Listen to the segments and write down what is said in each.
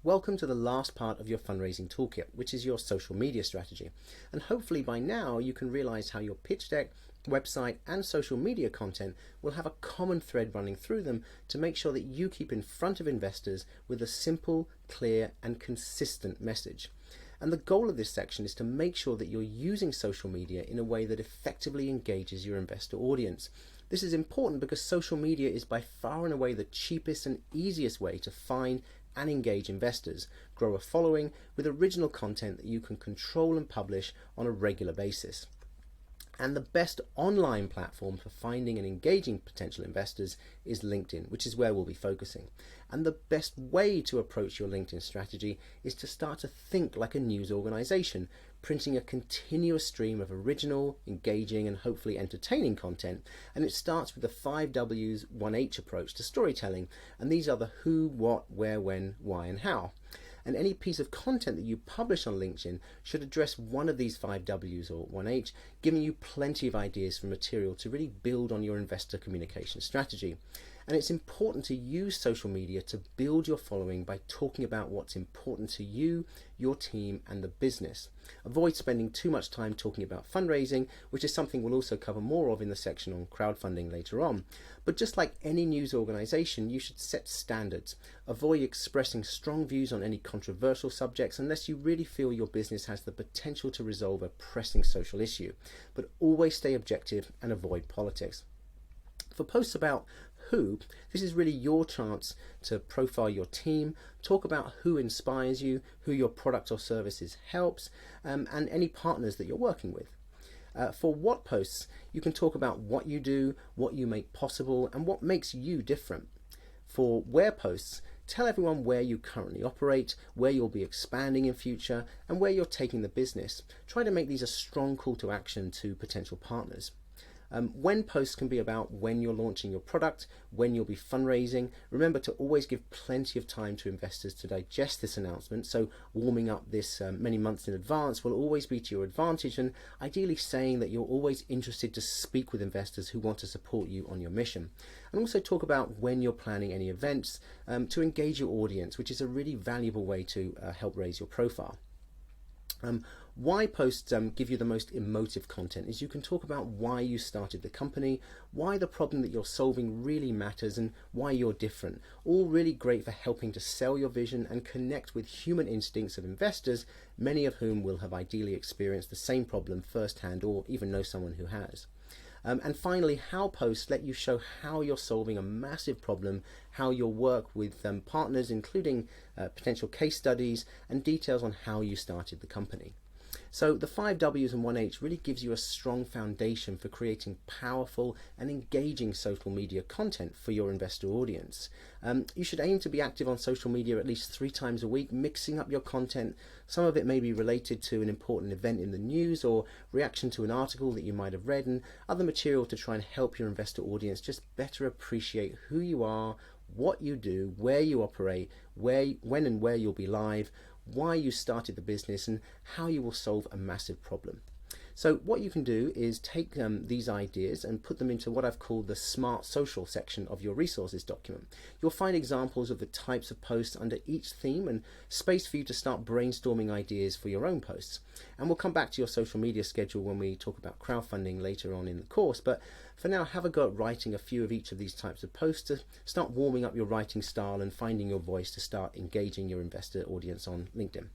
Welcome to the last part of your fundraising toolkit, which is your social media strategy. And hopefully by now you can realize how your pitch deck, website and social media content will have a common thread running through them to make sure that you keep in front of investors with a simple, clear and consistent message. And the goal of this section is to make sure that you're using social media in a way that effectively engages your investor audience. This is important because social media is by far and away the cheapest and easiest way to find and engage investors, grow a following with original content that you can control and publish on a regular basis. And the best online platform for finding and engaging potential investors is LinkedIn, which is where we'll be focusing. And the best way to approach your LinkedIn strategy is to start to think like a news organization, printing a continuous stream of original, engaging, and hopefully entertaining content. And it starts with the 5 W's, 1 H approach to storytelling. And these are the who, what, where, when, why, and how. And any piece of content that you publish on LinkedIn should address one of these 5 W's or 1H, giving you plenty of ideas for material to really build on your investor communication strategy. And it's important to use social media to build your following by talking about what's important to you, your team, and the business. Avoid spending too much time talking about fundraising, which is something we'll also cover more of in the section on crowdfunding later on. But just like any news organization, you should set standards. Avoid expressing strong views on any controversial subjects unless you really feel your business has the potential to resolve a pressing social issue. But always stay objective and avoid politics. For posts about who, this is really your chance to profile your team, talk about who inspires you, who your product or services helps, and any partners that you're working with. For what posts, you can talk about what you do, what you make possible, and what makes you different. For where posts, tell everyone where you currently operate, where you'll be expanding in future, and where you're taking the business. Try to make these a strong call to action to potential partners. When posts can be about when you're launching your product, when you'll be fundraising. Remember to always give plenty of time to investors to digest this announcement, so warming up this many months in advance will always be to your advantage, and ideally saying that you're always interested to speak with investors who want to support you on your mission. And also talk about when you're planning any events to engage your audience, which is a really valuable way to help raise your profile. Why posts give you the most emotive content is you can talk about why you started the company, why the problem that you're solving really matters, and why you're different. All really great for helping to sell your vision and connect with human instincts of investors, many of whom will have ideally experienced the same problem firsthand or even know someone who has. And finally, how posts let you show how you're solving a massive problem, how you'll work with partners, including potential case studies and details on how you started the company. So the 5 W's and 1 H really gives you a strong foundation for creating powerful and engaging social media content for your investor audience. You should aim to be active on social media at least 3 times a week, mixing up your content. Some of it may be related to an important event in the news or reaction to an article that you might have read, and other material to try and help your investor audience just better appreciate who you are, what you do, where you operate, when and where you'll be live, why you started the business, and how you will solve a massive problem. So what you can do is take these ideas and put them into what I've called the Smart Social section of your resources document. You'll find examples of the types of posts under each theme and space for you to start brainstorming ideas for your own posts. And we'll come back to your social media schedule when we talk about crowdfunding later on in the course, but for now have a go at writing a few of each of these types of posts to start warming up your writing style and finding your voice to start engaging your investor audience on LinkedIn.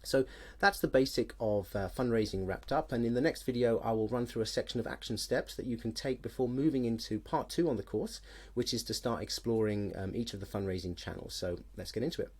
So that's the basic of fundraising wrapped up, and in the next video I will run through a section of action steps that you can take before moving into part 2 on the course, which is to start exploring each of the fundraising channels. So let's get into it.